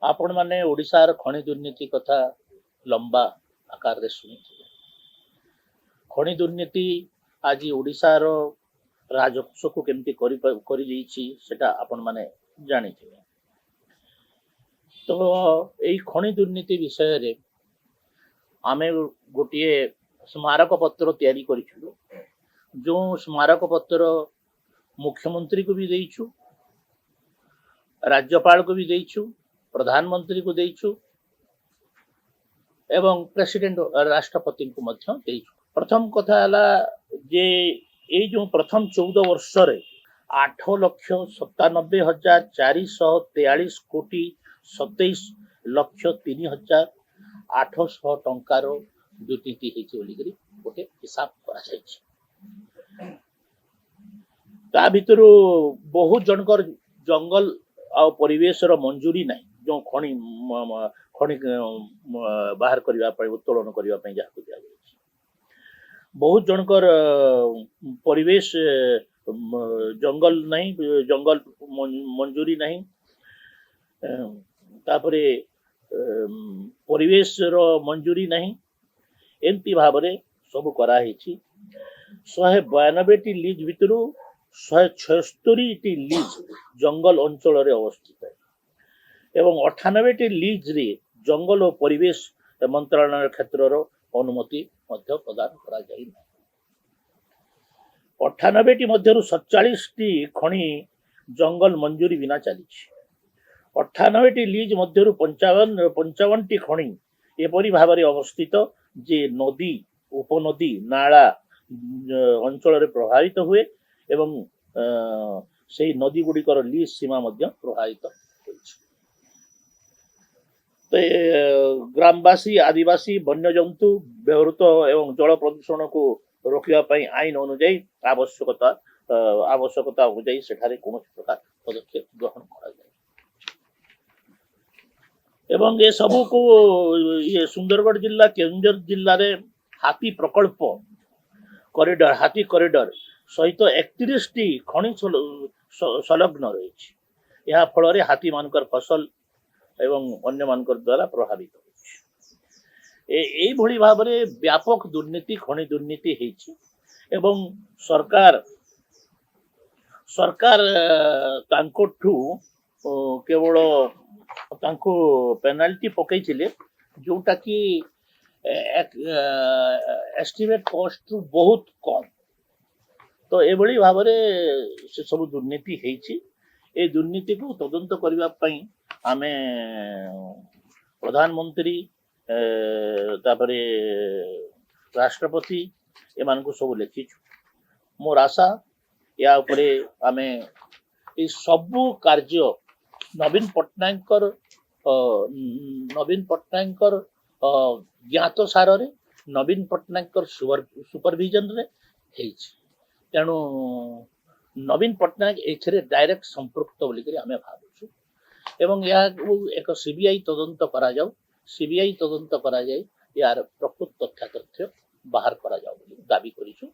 आपण माने ओडिशार खनि दुर्नीति कथा लंबा आकार रे सुनिथिबे। खनि दुर्नीति आज ओडिशार राजस्व को केमती करि दैछि सेटा आपण माने जानिथिबे। तो एई खनि दुर्नीति विषय रे आमे गोटिए स्मारक पत्र तैयारी करिछु। जो स्मारक पत्र मुख्यमंत्री को भी देइछु, राज्यपाल को भी देइछु, प्रधानमंत्री को देइछु एवं प्रेसिडेंट राष्ट्रपति को मध्य देइछु। प्रथम कथा हला जे ए जो प्रथम 14 वर्ष रे 8,97,443 कोटी 27,03,800 टंकार दुर्नीति हेछि बोली करी गोटे हिसाब करा जायछि। ता भितर बहुत जनकर जंगल आ परिवेश रो मंजूरी नहीं, जो खनि खनि बाहर करबा पय उत्तोलन करबा पय जाको दिया जायछि। बहुत जनकर परिवेश जंगल नहीं, जंगल मंजूरी नहीं, तापरे परिवेश रो मंजूरी नहीं, एंती भाबरे सब करा हेछि। 192 टी लीज भितरु 176 टी लीज जंगल अंचल रे अवस्थित है एवं 98 टी लीज रे जंगल और परिवेश मंत्रालय क्षेत्र रो अनुमति मध्य प्रदान करा जाय नै। 98 टी मध्यरु 47 टी खनि जंगल मंजूरी बिना चली। 98 टी लीज मध्यरु 55 टी खनि एपरि भाबरे अवस्थित जे नदी उपनदी नाला अंचल रे प्रभावित हुए एवं से नदी गुड़िकर लीज सीमा मध्य प्रभावित होइछि। तो ग्रामवासी आदिवासी वन्यजंतु व्यवहृत एवं जल प्रदूषण को रोकिया पई आईन अनुଯାयी आवश्यकता अनुଯାयी सेठारे कोनोसी प्रकार पदक्षेप ग्रहण करा जाय एवं ये सबु को ये सुंदरगढ़ जिला केन्दुझर जिल्ला रे हाथी प्रकल्प कॉरिडोर हाथी कॉरिडोर सहित 31 टी खनि संलग्न रही। यह फल हाथी मानकर फसल एवं अन्य मानकर द्वारा प्रभावित होई भाव में व्यापक दुर्नीति खनि दुर्नीति हेछि एवं सरकार तांकोठू केवल तांको पेनाल्टी पकईथिले जोटा कि एस्टिमेट कॉस्ट रु बहुत कम। तो एभली भाव से सब दुर्नीति हेछि। ए दुर्नीति को तदंत करबा पई आमे प्रधानमंत्री तापरे राष्ट्रपति एमान को सब लिखिछु। मोर आशा या उपरे आमे ए सब कार्य नवीन पट्टनायकर ज्ञात सार रे नवीन पट्टनायकर सुपरविजन रे हेछि। तेणु नवीन पट्टनायक एथरे डायरेक्ट संपृक्त बोली करी आमे भाबुछु एवं या एक सीबीआई तदंत करा जाऊ। सीबीआई तदंत करा जाय यार प्रकृत तथ्य बाहर करा जाऊ बोली दाबी करिछु।